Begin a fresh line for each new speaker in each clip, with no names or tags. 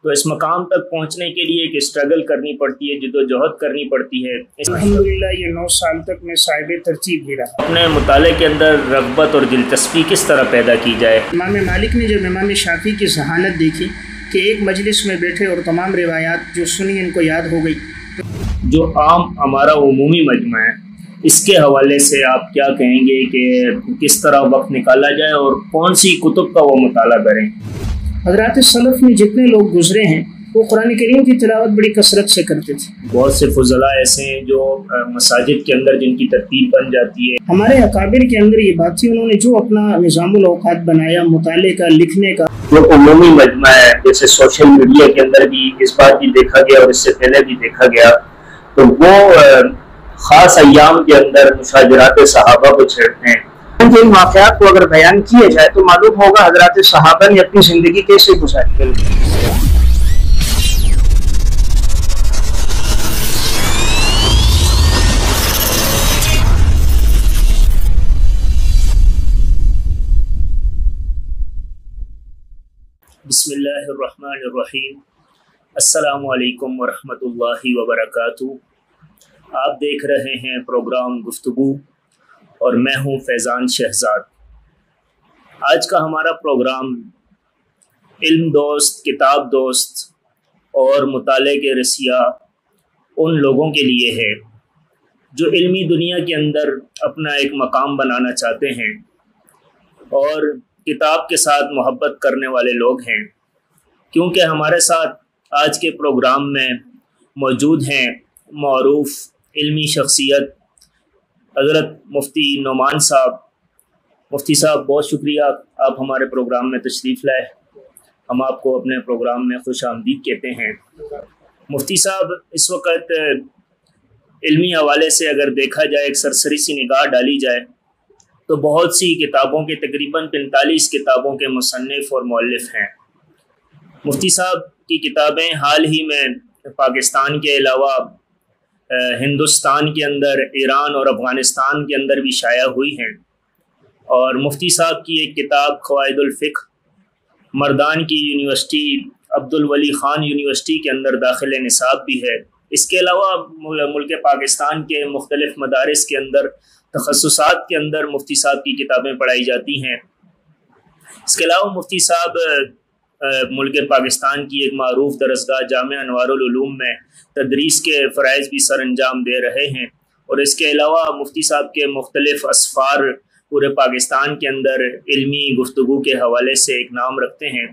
تو اس مقام تک پہنچنے کے لیے ایک اسٹرگل کرنی پڑتی ہے، جدوجہد کرنی پڑتی ہے۔
الحمدللہ یہ 9 سال تک میں صاحب ترتیب ہی رہا۔
اپنے مطالعے کے اندر رغبت اور دلچسپی کس طرح پیدا کی جائے؟
امام مالک نے جب امام شافعی کی ذہانت دیکھی کہ ایک مجلس میں بیٹھے اور تمام روایات جو سنی ان کو یاد ہو گئی،
جو عام ہمارا عمومی مجمع ہے، اس کے حوالے سے آپ کیا کہیں گے کہ کس طرح وقت نکالا جائے اور کون سی کتب کا وہ مطالعہ کریں؟
حضرات سلف میں جتنے لوگ گزرے ہیں وہ قرآن کریم کی تلاوت بڑی کثرت سے کرتے تھے۔
بہت سے فضلاء ایسے ہیں جو مساجد کے اندر جن کی ترتیب بن جاتی ہے۔
ہمارے اکابر کے اندر یہ بات تھی، انہوں نے جو اپنا نظام الاوقات بنایا مطالعے کا، لکھنے کا۔
جو عمومی مجمع ہے، جیسے سوشل میڈیا کے اندر بھی اس بار بھی دیکھا گیا اور اس سے پہلے بھی دیکھا گیا، تو وہ خاص ایام کے اندر مشاجرات صحابہ کو چھیڑتے ہیں۔
ان واقعات کو اگر بیان کیے جائے تو معلوم ہوگا حضرات صحابہ نے اپنی زندگی کیسے گزاری۔
بسم اللہ الرحمن الرحیم۔ السلام علیکم ورحمۃ اللہ وبرکاتہ۔ آپ دیکھ رہے ہیں پروگرام گفتگو اور میں ہوں فیضان شہزاد۔ آج کا ہمارا پروگرام علم دوست، کتاب دوست اور مطالعے کے رسیا ان لوگوں کے لیے ہے جو علمی دنیا کے اندر اپنا ایک مقام بنانا چاہتے ہیں اور کتاب کے ساتھ محبت کرنے والے لوگ ہیں، کیونکہ ہمارے ساتھ آج کے پروگرام میں موجود ہیں معروف علمی شخصیت حضرت مفتی نعمان صاحب۔ مفتی صاحب بہت شکریہ، آپ ہمارے پروگرام میں تشریف لائے، ہم آپ کو اپنے پروگرام میں خوش آمدید کہتے ہیں۔ مفتی صاحب، اس وقت علمی حوالے سے اگر دیکھا جائے، ایک سرسری سی نگاہ ڈالی جائے تو بہت سی کتابوں کے تقریباً 45 کتابوں کے مصنف اور مؤلف ہیں۔ مفتی صاحب کی کتابیں حال ہی میں پاکستان کے علاوہ ہندوستان کے اندر، ایران اور افغانستان کے اندر بھی شائع ہوئی ہیں، اور مفتی صاحب کی ایک کتاب قواعد الفقہ مردان کی یونیورسٹی عبد الولی خان یونیورسٹی کے اندر داخل نصاب بھی ہے۔ اس کے علاوہ ملک پاکستان کے مختلف مدارس کے اندر تخصصات کے اندر مفتی صاحب کی کتابیں پڑھائی جاتی ہیں۔ اس کے علاوہ مفتی صاحب ملک پاکستان کی ایک معروف درسگاہ جامعہ انوار العلوم میں تدریس کے فرائض بھی سر انجام دے رہے ہیں، اور اس کے علاوہ مفتی صاحب کے مختلف اسفار پورے پاکستان کے اندر علمی گفتگو کے حوالے سے ایک نام رکھتے ہیں۔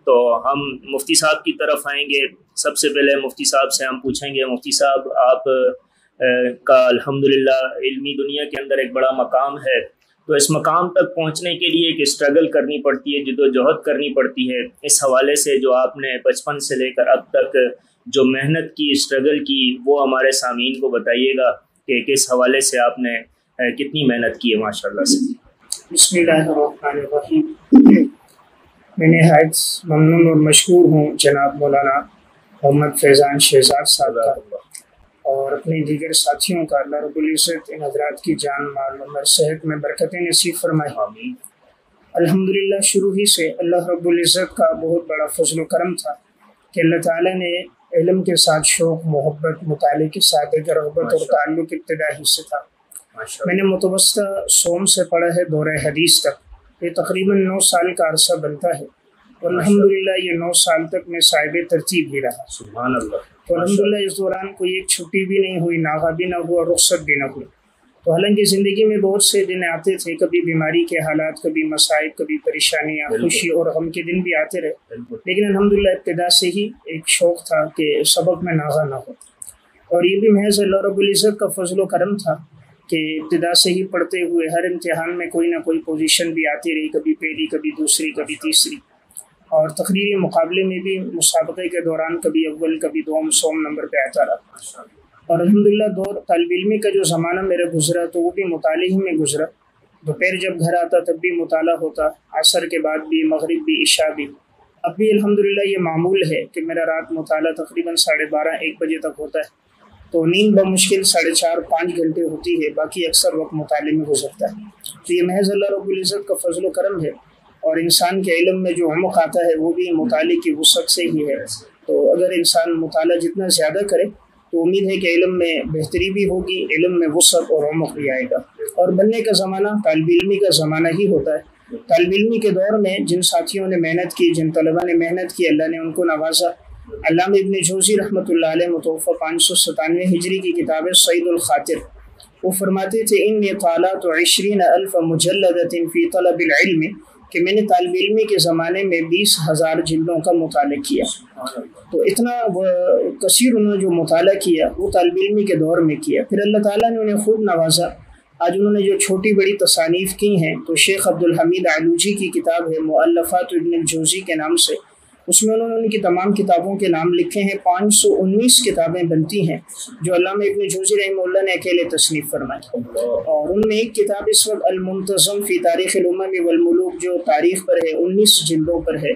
تو ہم مفتی صاحب کی طرف آئیں گے۔ سب سے پہلے مفتی صاحب سے ہم پوچھیں گے، مفتی صاحب آپ کا الحمدللہ علمی دنیا کے اندر ایک بڑا مقام ہے، تو اس مقام تک پہنچنے کے لیے ایک اسٹرگل کرنی پڑتی ہے، جدوجہد کرنی پڑتی ہے۔ اس حوالے سے جو آپ نے بچپن سے لے کر اب تک جو محنت کی، اسٹرگل کی، وہ ہمارے سامعین کو بتائیے گا کہ کس حوالے سے آپ نے کتنی محنت کی ہے ماشاءاللہ سے۔
بسم اللہ الرحمن الرحیم۔ میں نہایت ممنون اور مشکور ہوں جناب مولانا محمد فیضان شہزاد صاحب کا اور اپنے دیگر ساتھیوں کا۔ اللہ رب العزت ان حضرات کی جان مال عمر صحت میں برکتیں نصیب فرمائے۔
آمین۔
الحمدللہ شروع ہی سے اللہ رب العزت کا بہت بڑا فضل و کرم تھا کہ اللہ تعالیٰ نے علم کے ساتھ شوق، محبت، مطالعے کے ساتھ ایک رغبت اور تعلق ابتدائی سے تھا۔ میں نے متوسطہ سوم سے پڑھا ہے دورہ حدیث تک، یہ تقریباً 9 سال کا عرصہ بنتا ہے، اور الحمدللہ یہ 9 سال تک میں صاحب ترتیب ہی رہا۔
سبحان اللہ۔
تو الحمدللہ اس دوران کوئی ایک چھٹی بھی نہیں ہوئی، ناغہ بھی نہ ہوا، رخصت بھی نہ ہوئی۔ تو حالانکہ زندگی میں بہت سے دن آتے تھے، کبھی بیماری کے حالات، کبھی مصائب، کبھی پریشانیاں، خوشی اور غم کے دن بھی آتے رہے، لیکن الحمدللہ ابتدا سے ہی ایک شوق تھا کہ سبق میں ناغہ نہ ہو، اور یہ بھی محض اللہ رب العزت کا فضل و کرم تھا کہ ابتدا سے ہی پڑھتے ہوئے ہر امتحان میں کوئی نہ کوئی پوزیشن بھی آتی رہی، کبھی پہلی، کبھی دوسری، کبھی تیسری، اور تقریری مقابلے میں بھی مسابقے کے دوران کبھی اول، کبھی دوم، سوم نمبر پہ آتا رہا۔ اور الحمدللہ دور طالب علمی کا جو زمانہ میرا گزرا تو وہ بھی مطالعے ہی میں گزرا۔ دوپہر جب گھر آتا تب بھی مطالعہ ہوتا، عصر کے بعد بھی، مغرب بھی، عشاء بھی۔ اب بھی الحمدللہ یہ معمول ہے کہ میرا رات مطالعہ تقریباً 12:30 1 بجے تک ہوتا ہے، تو نیند بمشکل 4.5 5 گھنٹے ہوتی ہے، باقی اکثر وقت مطالعے میں گزرتا ہے۔ تو یہ محض اللہ رب العزت کا فضل و کرم ہے، اور انسان کے علم میں جو عمق آتا ہے وہ بھی مطالعے کی وسعت سے ہی ہے۔ اگر انسان مطالعہ جتنا زیادہ کرے تو امید ہے کہ علم میں بہتری بھی ہوگی، علم میں وسعت اور عمق بھی آئے گا۔ اور بننے کا زمانہ طالب علمی کا زمانہ ہی ہوتا ہے۔ طالب علمی کے دور میں جن ساتھیوں نے محنت کی، جن طلباء نے محنت کی، اللہ نے ان کو نوازا۔ علامہ ابن جوزی رحمۃ اللہ علیہ متوفہ 597 ہجری کی کتاب صید الخاطر، وہ فرماتے تھے انی طالعت 20,000 مجلدۃ فی طلب العلم، کہ میں نے طالب علمی کے زمانے میں 20,000 جلدوں کا مطالعہ کیا۔ تو اتنا کثیر انہوں نے جو مطالعہ کیا وہ طالب علمی کے دور میں کیا، پھر اللہ تعالیٰ نے انہیں خوب نوازا۔ آج انہوں نے جو چھوٹی بڑی تصانیف کی ہیں، تو شیخ عبدالحمید علوجی کی کتاب ہے مؤلفات ابن الجوزی کے نام سے، اس میں انہوں نے ان کی تمام کتابوں کے نام لکھے ہیں۔ 519 کتابیں بنتی ہیں جو علامہ ابن جوزی رحمہ اللہ نے اکیلے تصنیف فرمائی، اور ان میں ایک کتاب اس وقت المنتظم فی تاریخ الامم والملوک جو تاریخ پر ہے 19 جلدوں پر ہے،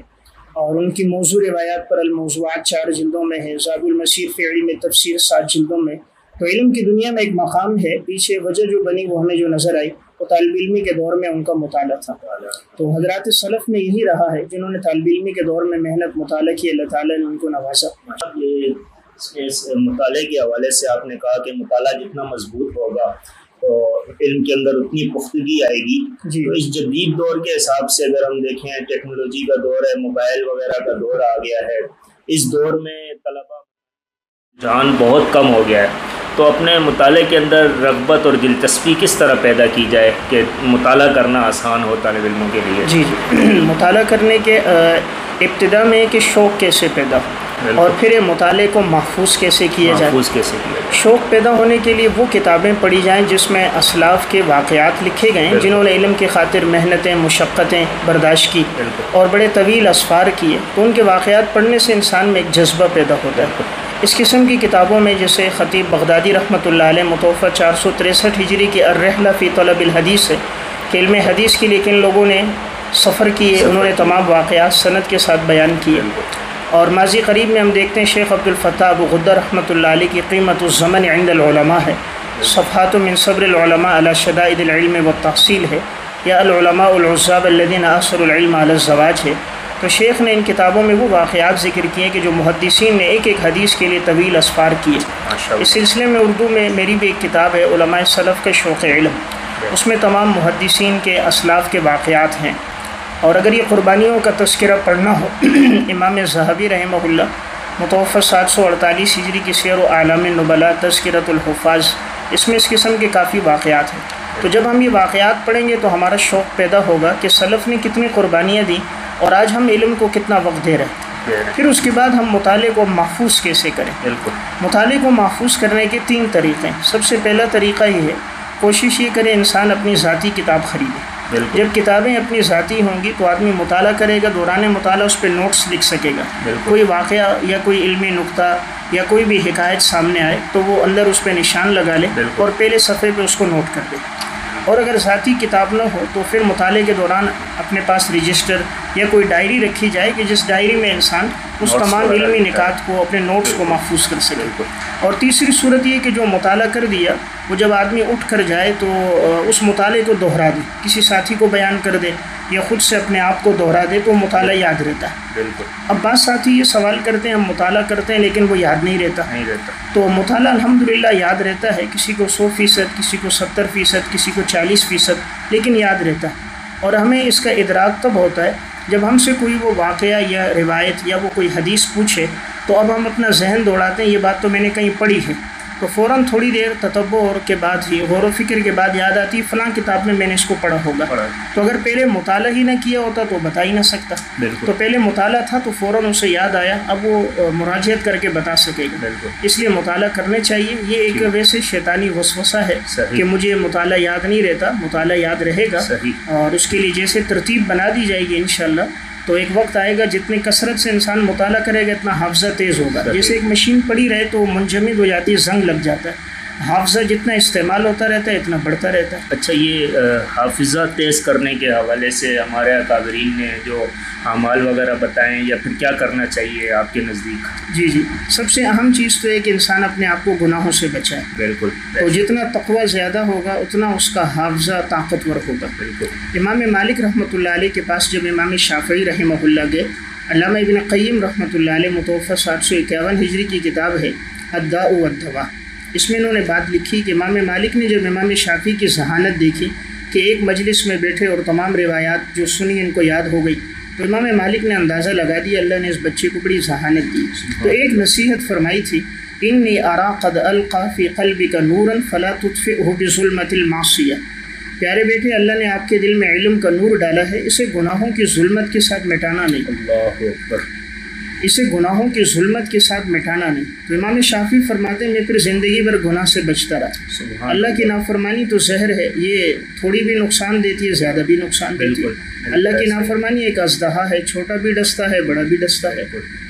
اور ان کی موضوع روایات پر الموضوعات 4 جلدوں میں ہے، زاد المسیر فی علم تفسیر 7 جلدوں میں۔ تو علم کی دنیا میں ایک مقام ہے، پیچھے وجہ جو بنی وہ ہمیں جو نظر آئی وہ طالب علمی کے دور میں ان کا مطالعہ تھا۔ تو حضرات سلف میں یہی رہا ہے، جنہوں نے طالب علمی کے دور میں محنت مطالعہ کی، اللہ تعالیٰ نے ان کو نوازا۔
اس مطالعے کے حوالے سے آپ نے کہا کہ مطالعہ جتنا مضبوط ہوگا تو علم کے اندر اتنی پختگی آئے گی۔ تو اس جدید دور کے حساب سے اگر ہم دیکھیں، ٹیکنالوجی کا دور ہے، موبائل وغیرہ کا دور آ گیا ہے، اس دور میں طلباء جان بہت کم ہو گیا ہے، تو اپنے مطالعے کے اندر رغبت اور دلچسپی کس طرح پیدا کی جائے کہ مطالعہ کرنا آسان ہو طالب علموں کے لیے؟
جی مطالعہ کرنے کے ابتدا میں کہ شوق کیسے پیدا ہو، اور پھر مطالعے کو محفوظ کیسے کیا جائے۔ شوق پیدا ہونے کے لیے وہ کتابیں پڑھی جائیں جس میں اسلاف کے واقعات لکھے گئے ہیں، جنہوں نے علم کی خاطر محنتیں مشقتیں برداشت کی اور بڑے طویل اسفار کیے، تو ان کے واقعات پڑھنے سے انسان میں ایک جذبہ پیدا ہوتا ہے۔ اس قسم کی کتابوں میں جیسے خطیب بغدادی رحمۃ اللہ علیہ متوفہ 463 ہجری کی الرحلہ فی طلب الحدیث ہے، کہ علم حدیث کے لیے کن لوگوں نے سفر کیے، انہوں نے تمام واقعات سند کے ساتھ بیان کیے۔ اور ماضی قریب میں ہم دیکھتے ہیں شیخ عبد الفتاح ابو غدہ رحمۃ اللہ علیہ کی قیمت الزمن عند العلماء ہے، صفحات من صبر العلماء علی شدائد العلم والتحصیل ہے، یا العلماء العزاب الذین آثروا العلم علی الزواج ہے۔ تو شیخ نے ان کتابوں میں وہ واقعات ذکر کیے کہ جو محدثین نے ایک ایک حدیث کے لیے طویل اسفار کیے۔ اس سلسلے میں اردو میں میری بھی ایک کتاب ہے علماء سلف کے شوق علم، اس میں تمام محدثین کے اسلاف کے واقعات ہیں۔ اور اگر یہ قربانیوں کا تذکرہ پڑھنا ہو، امام ذہبی رحمہ اللہ متوفہ 748 ہجری کی سیر و اعلام النبلاء تذکرۃ الحفاظ، اس میں اس قسم کے کافی واقعات ہیں۔ تو جب ہم یہ واقعات پڑھیں گے تو ہمارا شوق پیدا ہوگا کہ سلف نے کتنی قربانیاں دیں اور آج ہم علم کو کتنا وقت دے رہے ہیں۔ پھر اس کے بعد ہم مطالعے کو محفوظ کیسے کریں۔ مطالعے کو محفوظ کرنے کے 3 طریقے ہیں۔ سب سے پہلا طریقہ یہ ہے، کوشش یہ کرے انسان اپنی ذاتی کتاب خریدے۔ جب کتابیں اپنی ذاتی ہوں گی تو آدمی مطالعہ کرے گا، دوران مطالعہ اس پہ نوٹس لکھ سکے گا۔ کوئی واقعہ یا کوئی علمی نقطہ یا کوئی بھی حکایت سامنے آئے تو وہ اندر اس پہ نشان لگا لے اور پہلے صفحے پہ اس کو نوٹ کر دے۔ اور اگر ذاتی کتاب نہ ہو تو پھر مطالعے کے دوران اپنے پاس رجسٹر یا کوئی ڈائری رکھی جائے کہ جس ڈائری میں انسان اس تمام علمی نکات کو، اپنے نوٹس کو محفوظ کر سکے۔ اور تیسری صورت یہ کہ جو مطالعہ کر دیا وہ جب آدمی اٹھ کر جائے تو اس مطالعے کو دہرا دے، کسی ساتھی کو بیان کر دے یا خود سے اپنے آپ کو دہرا دے تو مطالعہ یاد رہتا ہے۔ اب بعض ساتھی یہ سوال کرتے ہیں ہم مطالعہ کرتے ہیں لیکن وہ یاد نہیں رہتا۔ تو مطالعہ الحمدللہ یاد رہتا ہے، کسی کو 100%، کسی کو 70%، کسی کو 40%، لیکن یاد رہتا ہے۔ اور ہمیں اس کا ادراک تب ہوتا ہے جب ہم سے کوئی وہ واقعہ یا روایت یا وہ کوئی حدیث پوچھے تو اب ہم اپنا ذہن دوڑاتے ہیں، یہ بات تو میں نے کہیں پڑھی ہے، تو فوراً تھوڑی دیر تتبع کے بعد ہی غور و فکر کے بعد یاد آتی فلاں کتاب میں نے اس کو پڑھا ہوگا۔ تو اگر پہلے مطالعہ ہی نہ کیا ہوتا تو بتا ہی نہ سکتا۔ تو پہلے مطالعہ تھا تو فوراً اسے یاد آیا، اب وہ مراجعت کر کے بتا سکے گا۔ اس لیے مطالعہ کرنے چاہیے۔ یہ ایک ویسے شیطانی وسوسہ ہے کہ مجھے مطالعہ یاد نہیں رہتا، مطالعہ یاد رہے گا، اور اس کے لیے جیسے ترتیب بنا دی جائے گی انشاءاللہ تو ایک وقت آئے گا جتنی کثرت سے انسان مطالعہ کرے گا اتنا حافظہ تیز ہوگا۔ جیسے ایک مشین پڑی رہے تو منجمد ہو جاتی ہے، زنگ لگ جاتا ہے، حافظہ جتنا استعمال ہوتا رہتا ہے اتنا بڑھتا رہتا ہے۔
اچھا، یہ حافظہ تیز کرنے کے حوالے سے ہمارے اکابرین نے جو اعمال وغیرہ بتائیں یا پھر کیا کرنا چاہیے آپ کے نزدیک؟
جی سب سے اہم چیز تو ہے کہ انسان اپنے آپ کو گناہوں سے بچائے۔
بالکل۔
تو جتنا تقوی زیادہ ہوگا اتنا اس کا حافظہ طاقتور ہوگا۔ بالکل۔ امام مالک رحمۃ اللہ علیہ کے پاس جب امام شافعی رحمہ اللہ گئے علامہ ابن قیم رحمۃ اللہ علیہ متوفہ 751 ہجری کی کتاب ہے الداء والدواء، اس میں انہوں نے بات لکھی کہ امام مالک نے جب امام شافعی کی ذہانت دیکھی کہ ایک مجلس میں بیٹھے اور تمام روایات جو سنی ان کو یاد ہو گئی، تو امام مالک نے اندازہ لگا دیا اللہ نے اس بچے کو بڑی ذہانت دی، تو ایک نصیحت فرمائی تھی انی ارا قد القى فی قلبک نورا فلا تطفئه بظلمۃ المعصیہ، پیارے بیٹے اللہ نے آپ کے دل میں علم کا نور ڈالا ہے، اسے گناہوں کی ظلمت کے ساتھ مٹانا نہیں،
اللہ اکبر،
اسے گناہوں کی ظلمت کے ساتھ مٹانا نہیں۔ تو امام شافعی فرماتے ہیں میں پھر زندگی بھر گناہ سے بچتا رہا، اللہ کی نافرمانی تو زہر ہے، یہ تھوڑی بھی نقصان دیتی ہے زیادہ بھی نقصان دیتی ہے، اللہ کی نافرمانی ایک اژدہا ہے، چھوٹا بھی ڈستا ہے بڑا بھی ڈستا ہے،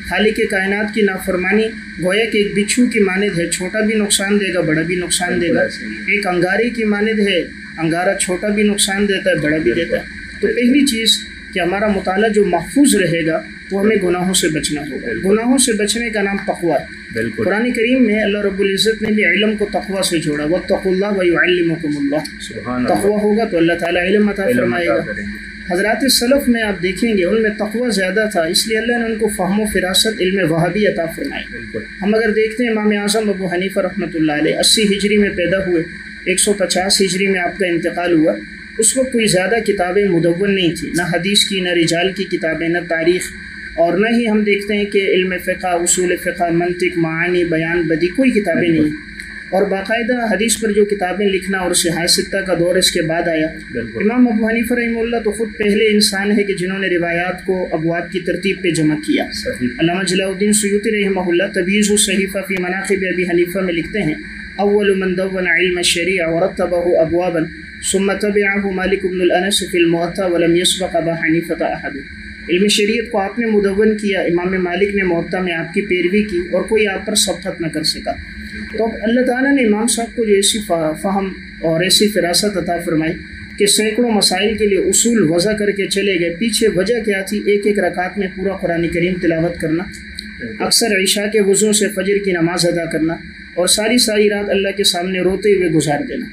خالق کائنات کی نافرمانی گویا کہ ایک بچھو کی مانند ہے، چھوٹا بھی نقصان دے گا بڑا بھی نقصان دے گا، ایک انگارے کی مانند ہے، انگارہ چھوٹا بھی نقصان دیتا ہے بڑا بھی دیتا ہے۔ تو پہلی چیز کہ ہمارا مطالعہ جو محفوظ رہے گا وہ ہمیں گناہوں سے بچنا ہوگا، گناہوں سے بچنے کا نام تقویٰ ہے۔ قرآن کریم میں اللہ رب العزت نے بھی علم کو تقویٰ سے جوڑا، واتقوا اللہ ویعلمکم اللہ، تقویٰ ہوگا تو اللہ تعالیٰ علم عطا فرمائے گا۔ حضرات سلف میں آپ دیکھیں گے ان میں تقویٰ زیادہ تھا، اس لیے اللہ نے ان کو فہم و فراست علم وہابی عطا فرمائی۔ ہم اگر دیکھتے ہیں امام اعظم ابو حنیفہ رحمۃ اللہ علیہ 80 ہجری میں پیدا ہوئے، 150 ہجری میں آپ کا انتقال ہوا، اس وقت کوئی زیادہ کتابیں مدون نہیں تھیں، نہ حدیث کی نہ رجال کی کتابیں نہ تاریخ، اور نہ ہی ہم دیکھتے ہیں کہ علم فقہ، اصول فقہ، منطق، معانی، بیان، بدی کوئی کتابیں نہیں، اور باقاعدہ حدیث پر جو کتابیں لکھنا اور صحاح ستہ کا دور اس کے بعد آیا۔ امام ابو حنیفہ رحمہ اللہ تو خود پہلے انسان ہے کہ جنہوں نے روایات کو ابواب کی ترتیب پہ جمع کیا۔ علامہ جلال الدین سیوطی رحمہ اللہ تبییض الصحیفہ فی مناقب ابی حنیفہ میں لکھتے ہیں اول من دون علم الشریع ورتبہ ابوابا ثم تبعہ مالک بن الانس فی الموطا ولم یسبق ابا حنیفہ احد۔ علم شریعت کو آپ نے مدون کیا، امام مالک نے موطا میں آپ کی پیروی کی اور کوئی آپ پر سبقت نہ کر سکا۔ تو اب اللہ تعالیٰ نے امام صاحب کو ایسی فہم اور ایسی فراست عطا فرمائی کہ سینکڑوں مسائل کے لیے اصول وضع کر کے چلے گئے۔ پیچھے وجہ کیا تھی؟ ایک ایک رکعت میں پورا قرآن کریم تلاوت کرنا، اکثر عشاء کے وضو سے فجر کی نماز ادا کرنا، اور ساری رات اللہ کے سامنے روتے ہوئے گزار دینا۔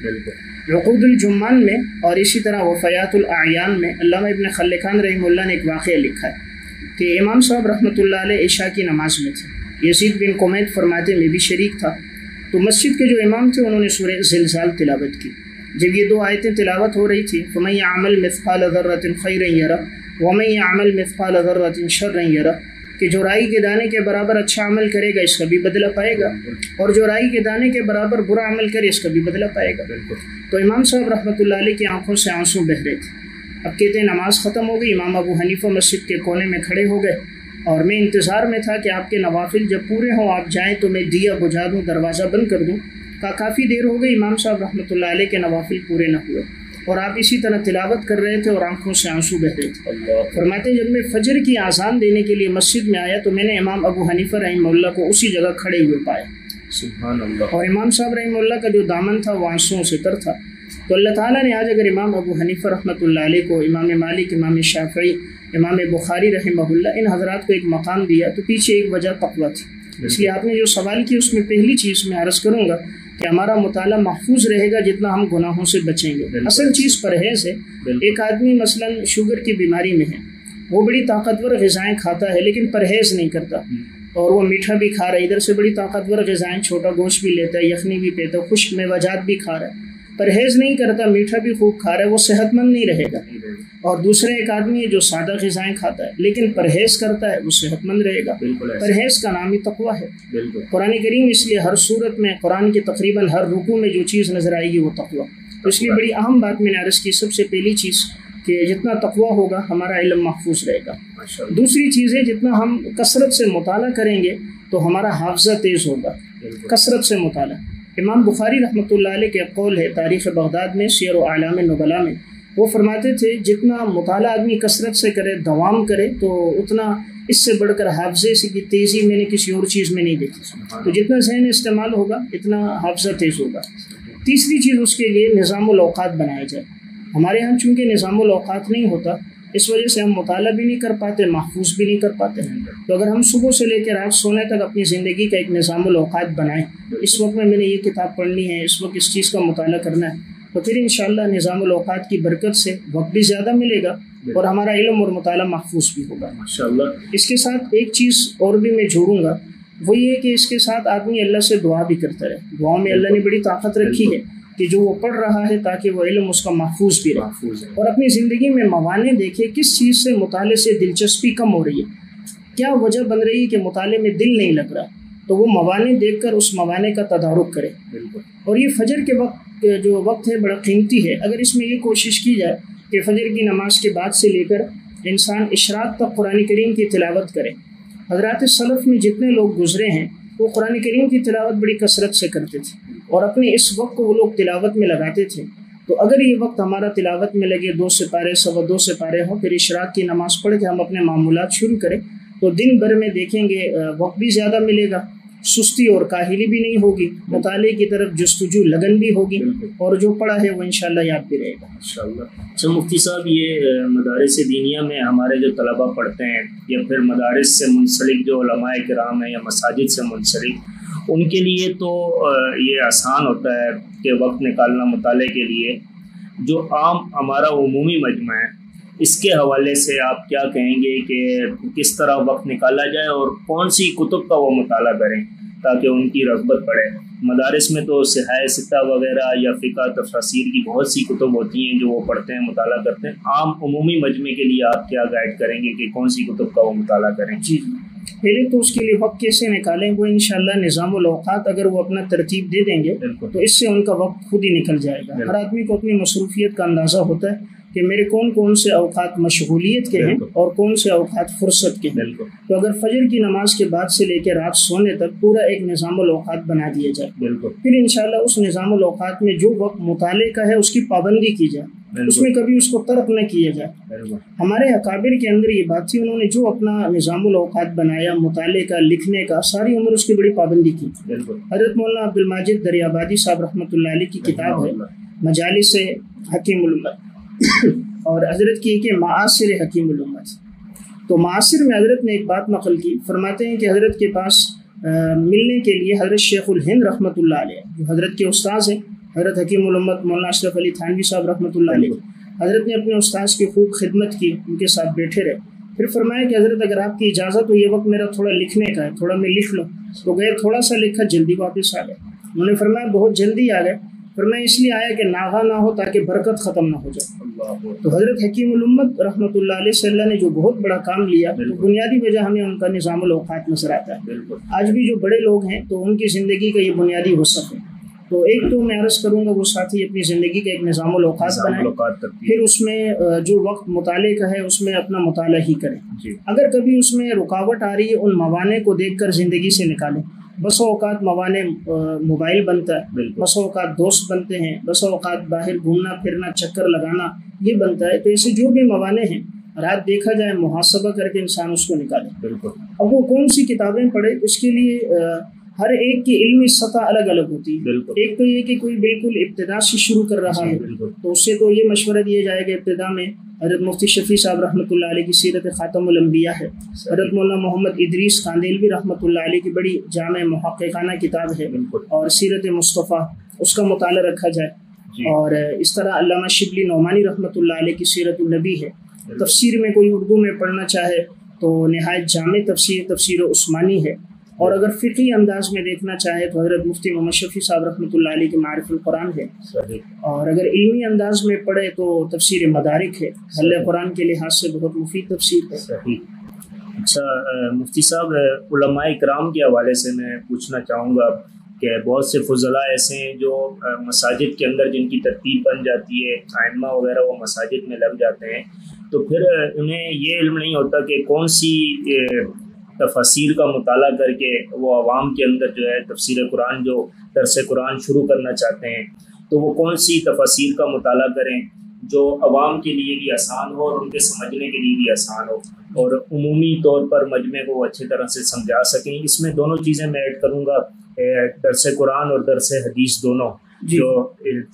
عقود الجمان میں اور اسی طرح وفیات الاعیان میں علامہ ابن خلقان رحمہ اللہ نے ایک واقعہ لکھا ہے کہ امام صاحب رحمۃ اللہ علیہ عشاء کی نماز میں تھے، یزید بن قمیت فرماتے میں بھی شریک تھا، تو مسجد کے جو امام تھے انہوں نے سورہ زلزال تلاوت کی۔ جب یہ 2 آیتیں تلاوت ہو رہی تھی فَمَن يَعْمَلْ مِثْقَالَ ذَرَّةٍ خَيْرًا يَرَهُ وَمَن يَعْمَلْ مِثْقَالَ ذَرَّةٍ شَرًّا يَرَهُ، کہ جو رائی کے دانے کے برابر اچھا عمل کرے گا اس کا بھی بدلہ پائے گا، اور جو رائی کے دانے کے برابر برا عمل کرے اس کا بھی بدلہ پائے گا۔ تو امام صاحب رحمۃ اللہ علیہ کی آنکھوں سے آنسو بہہ رہے تھے۔ اب کہتے ہیں نماز ختم ہو گئی، امام ابو حنیفہ مسجد کے کونے میں کھڑے ہو گئے، اور میں انتظار میں تھا کہ آپ کے نوافل جب پورے ہوں آپ جائیں تو میں دیا بجھا دوں، دروازہ بند کر دوں۔ کافی دیر ہو گئی، امام صاحب رحمۃ اللہ علیہ کے نوافل پورے نہ ہوئے، اور آپ اسی طرح تلاوت کر رہے تھے اور آنکھوں سے آنسو بہ رہے تھے۔ فرماتے ہیں جب میں فجر کی اذان دینے کے لیے مسجد میں آیا تو میں نے امام ابو حنیفہ رحمہ اللہ کو اسی جگہ کھڑے ہوئے پایا،
سبحان اللہ، اور
امام صاحب رحمہ اللہ کا جو دامن تھا وہ آنسوؤں سے تر تھا۔ تو اللہ تعالیٰ نے آج اگر امام ابو حنیفہ رحمۃ اللہ علیہ کو، امام مالک، امام شافعی، امام بخاری رحمہ اللہ، ان حضرات کو ایک مقام دیا تو پیچھے ایک وجہ تقویٰ تھی۔ اس لیے آپ نے جو سوال کی اس میں پہلی چیز میں عرض کروں گا کہ ہمارا مطالعہ محفوظ رہے گا جتنا ہم گناہوں سے بچیں گے۔ اصل چیز پرہیز ہے۔ ایک آدمی مثلاً شوگر کی بیماری میں ہے، وہ بڑی طاقتور غذائیں کھاتا ہے لیکن پرہیز نہیں کرتا، اور وہ میٹھا بھی کھا رہا ہے، ادھر سے بڑی طاقتور غذائیں، چھوٹا گوشت بھی لیتا ہے، یخنی بھی پیتا ہے، خشک میوجات بھی کھا رہا ہے، پرہیز نہیں کرتا، میٹھا بھی خوب کھا رہا ہے، وہ صحت مند نہیں رہے گا۔ اور دوسرا ایک آدمی ہے جو سادہ غذائیں کھاتا ہے لیکن پرہیز کرتا ہے، وہ صحت مند رہے گا۔ پرہیز کا نام ہی تقویٰ ہے۔ قرآن کریم اس لیے ہر صورت میں، قرآن کے تقریباً ہر رکوع میں جو چیز نظر آئے گی وہ تقویٰ۔ اس لیے بڑی اہم بات میں نے عرض کی، سب سے پہلی چیز کہ جتنا تقویٰ ہوگا ہمارا علم محفوظ رہے گا۔ دوسری چیز ہے جتنا ہم کثرت سے مطالعہ کریں گے تو ہمارا حافظہ تیز ہوگا، کثرت سے مطالعہ۔ امام بخاری رحمۃ اللہ علیہ کے قول ہے تاریخ بغداد میں سیر و اعلام نبلا میں، وہ فرماتے تھے جتنا مطالعہ آدمی کثرت سے کرے، دوام کرے، تو اتنا اس سے بڑھ کر حافظے سے کی تیزی میں نے کسی اور چیز میں نہیں دیکھی۔ تو جتنا ذہن استعمال ہوگا اتنا حافظہ تیز ہوگا۔ تیسری چیز اس کے لیے نظام الاوقات بنایا جائے۔ ہمارے ہاں چونکہ نظام الاوقات نہیں ہوتا، اس وجہ سے ہم مطالعہ بھی نہیں کر پاتے، محفوظ بھی نہیں کر پاتے۔ تو اگر ہم صبح سے لے کے رات سونے تک اپنی زندگی کا ایک نظام الاوقات بنائیں، اس وقت میں نے یہ کتاب پڑھنی ہے، اس وقت اس چیز کا مطالعہ کرنا ہے، تو پھر انشاءاللہ نظام الاوقات کی برکت سے وقت بھی زیادہ ملے گا اور ہمارا علم اور مطالعہ محفوظ بھی ہوگا
ماشاءاللہ۔
اس کے ساتھ ایک چیز اور بھی میں جوڑوں گا، وہ یہ کہ اس کے ساتھ آدمی اللہ سے دعا بھی کرتا رہے۔ دعاؤں میں اللہ نے بڑی طاقت رکھی ہے کہ جو وہ پڑھ رہا ہے تاکہ وہ علم اس کا محفوظ بھی رہے، اور اپنی زندگی میں موانع دیکھے کس چیز سے مطالعے سے دلچسپی کم ہو رہی ہے، کیا وجہ بن رہی ہے کہ مطالعے میں دل نہیں لگ رہا، تو وہ موانع دیکھ کر اس موانع کا تدارک کرے۔ اور یہ فجر کے وقت جو وقت ہے بڑا قیمتی ہے، اگر اس میں یہ کوشش کی جائے کہ فجر کی نماز کے بعد سے لے کر انسان اشراق تک قرآن کریم کی تلاوت کرے۔ حضرات سلف میں جتنے لوگ گزرے ہیں وہ قرآن کریم کی تلاوت بڑی کثرت سے کرتے تھے، اور اپنے اس وقت کو وہ لوگ تلاوت میں لگاتے تھے۔ تو اگر یہ وقت ہمارا تلاوت میں لگے 2 سپارے 2.25 سپارے ہوں، پھر اشراق کی نماز پڑھ کے ہم اپنے معمولات شروع کریں، تو دن بھر میں دیکھیں گے وقت بھی زیادہ ملے گا، سستی اور کاہلی بھی نہیں ہوگی، مطالعے کی طرف جستجو لگن بھی ہوگی، اور جو پڑھا ہے وہ انشاءاللہ یاد بھی رہے گا
انشاءاللہ۔ اچھا مفتی صاحب، یہ مدارس دینیہ میں ہمارے جو طلبہ پڑھتے ہیں یا پھر مدارس سے منسلک جو علماء کرام ہیں یا مساجد سے منسلک، ان کے لیے تو یہ آسان ہوتا ہے کہ وقت نکالنا مطالعے کے لیے۔ جو عام ہمارا عمومی مجمع ہے، اس کے حوالے سے آپ کیا کہیں گے کہ کس طرح وقت نکالا جائے اور کون سی کتب کا وہ مطالعہ کریں تاکہ ان کی رغبت بڑھے؟ مدارس میں تو صحائح ستہ وغیرہ یا فقہ تفاسیر کی بہت سی کتب ہوتی ہیں جو وہ پڑھتے ہیں، مطالعہ کرتے ہیں۔ عام عمومی مجمع کے لیے آپ کیا گائیڈ کریں گے کہ کون سی کتب کا وہ مطالعہ کریں؟
جی، پہلے تو اس کے لیے وقت کیسے نکالیں، وہ انشاءاللہ نظام الاوقات اگر وہ اپنا ترتیب دے دیں گے تو اس سے ان کا وقت خود ہی نکل جائے گا۔ ہر آدمی کو اپنی مصروفیت کا اندازہ ہوتا ہے کہ میرے کون سے اوقات مشغولیت کے ہیں اور کون سے اوقات فرصت کے ہیں۔ تو اگر فجر کی نماز کے بعد سے لے کے رات سونے تک پورا ایک نظام الاوقات بنا دیا جائے، پھر انشاءاللہ اس نظام الاوقات میں جو وقت مطالعے کا ہے اس کی پابندی کی جائے، اس میں کبھی اس کو ترک نہ کیا جائے۔ ہمارے اکابر کے اندر یہ بات تھی، انہوں نے جو اپنا نظام الاوقات بنایا مطالعے کا، لکھنے کا، ساری عمر اس کی بڑی پابندی کی۔ حضرت مولانا عبد الماجد دریابادی صاحب رحمۃ اللہ علیہ کی کتاب ہے مجالس حکیم الامت، اور حضرت کی کہ معاصر حکیم الامت۔ تو معاصر میں حضرت نے ایک بات نقل کی، فرماتے ہیں کہ حضرت کے پاس ملنے کے لیے حضرت شیخ الہند رحمۃ اللہ علیہ، جو حضرت کے استاذ ہیں، حضرت حکیم الامت مولانا اشرف علی تھانوی صاحب رحمۃ اللہ علیہ، حضرت نے اپنے استاذ کی خوب خدمت کی، ان کے ساتھ بیٹھے رہے، پھر فرمایا کہ حضرت اگر آپ کی اجازت ہو یہ وقت میرا تھوڑا لکھنے کا ہے، تھوڑا میں لکھ لوں۔ تو گئے، تھوڑا سا لکھا، جلدی واپس آ گئے۔ انہوں نے فرمایا بہت جلدی آ گئے، فرمایا اس لیے آیا کہ ناغا نہ ہو تاکہ برکت ختم نہ ہو جائے۔ تو حضرت حکیم الامت رحمۃ اللہ علیہ صلی اللہ نے جو بہت بڑا کام لیا، تو بنیادی وجہ ہمیں ان کا نظام الاوقات نظر آتا ہے۔ آج بھی جو بڑے لوگ ہیں تو ان کی زندگی کا یہ بنیادی وصف ہے۔ تو ایک تو میں عرض کروں گا وہ ساتھی اپنی زندگی کا ایک نظام الاوقات بنائیں، پھر اس میں جو وقت مطالعے کا ہے اس میں اپنا مطالعہ ہی کریں۔ اگر کبھی اس میں رکاوٹ آ رہی ہے، ان موانع کو دیکھ کر زندگی سے نکالیں۔ بسا اوقات موانع موبائل بنتا ہے، بسا اوقات دوست بنتے ہیں، بسا اوقات باہر گھومنا پھرنا، چکر لگانا یہ بنتا ہے۔ تو ایسے جو بھی موانع ہیں رات دیکھا جائے، محاسبہ کر کے انسان اس کو نکالے۔ اب وہ کون سی کتابیں پڑھے، اس کے لیے ہر ایک کی علمی سطح الگ الگ ہوتی ہے۔ ایک تو یہ کہ کوئی بالکل ابتدا سے شروع کر رہا ہے تو اس سے تو یہ مشورہ دیا جائے کہ ابتدا میں حضرت مفتی شفیع صاحب رحمۃ اللہ علیہ کی سیرت خاتم الانبیاء ہے، حضرت مولانا محمد ادریس کاندیلوی رحمۃ اللہ علیہ کی بڑی جامع محققانہ کتاب ہے، اور سیرت مصطفیٰ اس کا مطالعہ رکھا جائے۔ اور اس طرح علامہ شبلی نعمانی رحمۃ اللہ علیہ کی سیرت النبی ہے۔ تفسیر میں کوئی اردو میں پڑھنا چاہے تو نہایت جامع تفسیر عثمانی ہے، اور اگر فقہی انداز میں دیکھنا چاہے تو حضرت مفتی محمد شفیع صاحب رحمۃ اللہ علیہ کی معارف القرآن ہے، اور اگر علمی انداز میں پڑھے تو تفسیر مدارک ہے، حل قرآن کے لحاظ سے بہت مفید تفسیر ہے۔
اچھا مفتی صاحب، علماء کرام کے حوالے سے میں پوچھنا چاہوں گا کہ بہت سے فضلاء ایسے ہیں جو مساجد کے اندر جن کی ترتیب بن جاتی ہے، ائمہ وغیرہ وہ مساجد میں لگ جاتے ہیں، تو پھر انہیں یہ علم نہیں ہوتا کہ کون سی تفاسیر کا مطالعہ کر کے وہ عوام کے اندر جو ہے تفسیر قرآن، جو درس قرآن شروع کرنا چاہتے ہیں تو وہ کون سی تفاسیر کا مطالعہ کریں جو عوام کے لیے بھی آسان ہو اور ان کے سمجھنے کے لیے بھی آسان ہو، اور عمومی طور پر مجمع کو اچھی طرح سے سمجھا سکیں۔ اس میں دونوں چیزیں میں ایڈ کروں گا، درس قرآن اور درس حدیث دونوں جو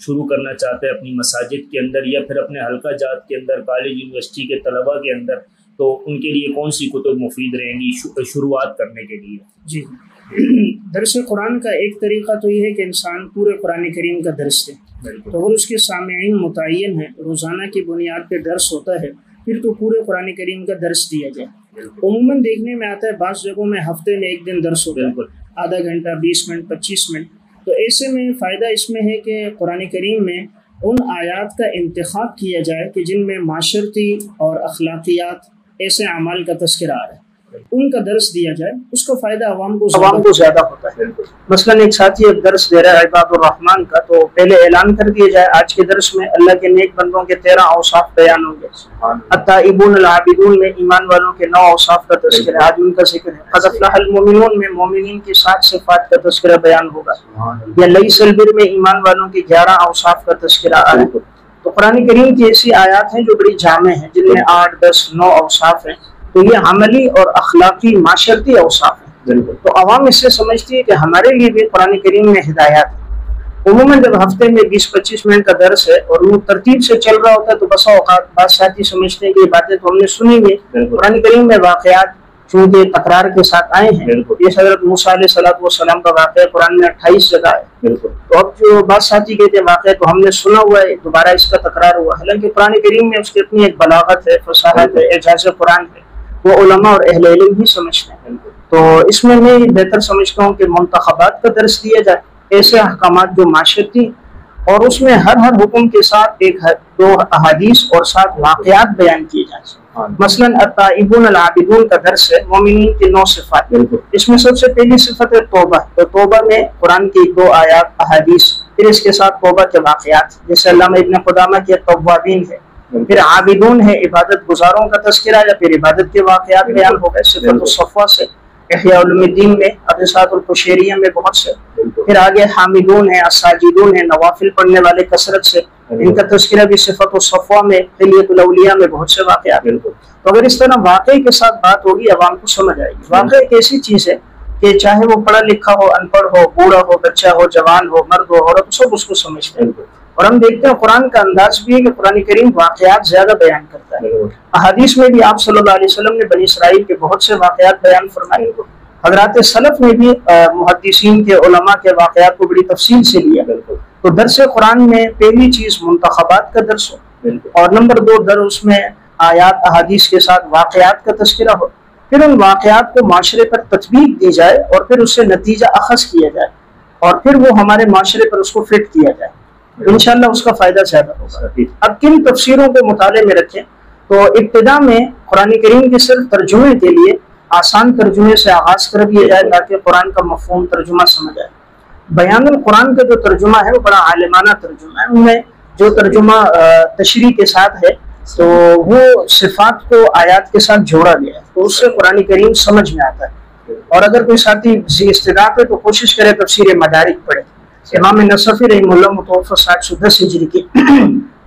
شروع کرنا چاہتے ہیں اپنی مساجد کے اندر یا پھر اپنے حلقہ جات کے اندر، کالج یونیورسٹی کے طلباء کے اندر، تو ان کے لیے کون سی کتب مفید رہیں گی شروعات کرنے کے لیے؟
جی، درس قرآن کا ایک طریقہ تو یہ ہے کہ انسان پورے قرآن کریم کا درس لے، تو اگر اس کے سامعین متعین ہیں، روزانہ کی بنیاد پہ درس ہوتا ہے، پھر تو پورے قرآن کریم کا درس دیا جائے۔ عموماً دیکھنے میں آتا ہے بعض جگہوں میں ہفتے میں ایک دن درس ہوتا ہے، آدھا گھنٹہ، 20 منٹ، 25 منٹ۔ تو ایسے میں فائدہ اس میں ہے کہ قرآن کریم میں ان آیات کا انتخاب کیا جائے کہ جن میں معاشرتی اور اخلاقیات ایسے اعمال کا تذکرہ آ رہا ہے، ان کا درس دیا جائے، اس کا فائدہ عوام کو زیادہ ہوتا ہے۔ مثلاً ایک ساتھی ایک درس دے رہا ہے عباد الرحمن کا، تو پہلے اعلان کر دیا جائے آج کے درس میں اللہ کے نیک بندوں کے 13 اوصاف بیان ہوں گے۔ التائبون العابدون میں ایمان والوں کے 9 اوصاف کا تذکرہ، آج ان کا ذکر ہے۔ قد افلح المؤمنون میں مومنین کی 7 صفات کا تذکرہ بیان ہوگا، یا لیس البر میں ایمان والوں کے 11 اوصاف کا تذکرہ آ رہا ہے۔ تو قرآن کریم کی ایسی آیات ہیں جو بڑی جامع ہیں، جن میں 8، 10، 9 اوصاف ہیں۔ تو یہ عملی اور اخلاقی معاشرتی اوصاف ہیں۔ تو عوام اس سے سمجھتی ہے کہ ہمارے لیے بھی قرآن کریم میں ہدایات ہیں۔ عموماً جب ہفتے میں 20-25 منٹ کا درس ہے اور وہ ترتیب سے چل رہا ہوتا ہے تو بسا اوقات بعض ساتھی سمجھتے ہیں کہ یہ باتیں تو ہم نے سنی ہیں۔ قرآن کریم میں واقعات چونکہ تکرار کے ساتھ آئے ہیں، یہ حضرت موسیٰ علیہ السلام کا واقعہ قرآن میں 28 جگہ ہے۔ تو اب جو بعض ساتھی کہتے ہیں واقعہ تو ہم نے سنا ہوا ہے، دوبارہ اس کا تکرار ہوا، حالانکہ قرآن کریم میں اس کی اپنی ایک بلاغت ہے، فصاحت ہے، اعجاز قرآن ہے، وہ علماء اور اہل علم ہی سمجھتے ہیں۔ تو اس میں میں بہتر سمجھتا ہوں کہ منتخبات کا درس دیا جائے، ایسے احکامات جو معاشرتی، اور اس میں ہر حکم کے ساتھ 1-2 احادیث اور 7 واقعات بیان کیے جائیں۔ مثلا التائبون العابدون کا درس ہے، مومنین کی 9 صفات۔ اس میں سب سے پہلی صفت ہے توبہ، تو توبہ میں قرآن کی 2 آیات، احادیث، پھر اس کے ساتھ توبہ کے واقعات، جیسے علامہ ابن قدامہ کے توابین ہے۔ پھر عابدون ہے، عبادت گزاروں کا تذکرہ، یا پھر عبادت کے واقعات بیان ہو گئے صفت الصفوہ سے، احیاء علوم الدین میں، ابساط القشیریہ میں بہت سے۔ پھر آگے حامدون ہے، الساجدون ہے، نوافل پڑھنے والے کثرت سے، ان کا تذکرہ بھی صفت الصفوہ میں، حلیۃ الاولیاء میں بہت سے واقعات۔ تو اگر اس طرح واقعے کے ساتھ بات ہوگی عوام کو سمجھ آئے گی۔ واقعہ ایک ایسی چیز ہے کہ چاہے وہ پڑھا لکھا ہو، ان پڑھ ہو، بوڑھا ہو، بچہ ہو، جوان ہو، مرد ہو، عورت، سب اس کو سمجھتے ہیں۔ اور ہم دیکھتے ہیں قرآن کا انداز بھی ہے کہ قرآن کریم واقعات زیادہ بیان کرتا ہے۔ احادیث میں بھی آپ صلی اللہ علیہ وسلم نے بنی اسرائیل کے بہت سے واقعات بیان فرمائے۔ حضرات سلف نے بھی محدثین کے، علماء کے واقعات کو بڑی تفصیل سے لیا۔ تو درس قرآن میں پہلی چیز منتخبات کا درس ہو، اور نمبر 2 درس میں آیات احادیث کے ساتھ واقعات کا تذکرہ ہو، پھر ان واقعات کو معاشرے پر تطبیق دی جائے اور پھر اس سے نتیجہ اخذ کیا جائے، اور پھر وہ ہمارے معاشرے پر اس کو فٹ کیا جائے، انشاءاللہ اس کا فائدہ زیادہ ہوگا۔ اب کن تفسیروں کو مطالعے میں رکھیں، تو ابتدا میں قرآن کریم کے صرف ترجمے کے لیے آسان ترجمے سے آغاز کر دیا جائے تاکہ قرآن کا مفہوم ترجمہ سمجھ آئے۔ بیان القرآن کا جو ترجمہ ہے وہ بڑا عالمانہ ترجمہ ہے، ان میں جو ترجمہ تشریح کے ساتھ ہے تو وہ صفات کو آیات کے ساتھ جوڑا گیا ہے، تو اس سے قرآن کریم سمجھ میں آتا ہے۔ اور اگر کوئی ساتھی ذی استطاعت ہے تو کوشش کرے تفسیر مدارک پڑھے۔ امام نصفی رحمہ اللہ متوفی 710 ہجری کی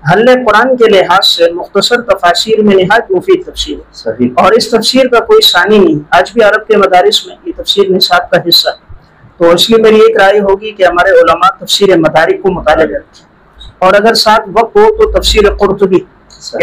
حل قرآن کے لحاظ سے مختصر تفاسیر میں نہایت مفید تفسیر ہے، اور اس تفسیر کا کوئی ثانی نہیں۔ آج بھی عرب کے مدارس میں یہ تفسیر نصاب کا حصہ ہے، تو اس لیے میری ایک رائے ہوگی کہ ہمارے علماء تفسیر مدارک کو مطالعہ کریں، اور اگر ساتھ وقت ہو تو تفسیر قرطبی۔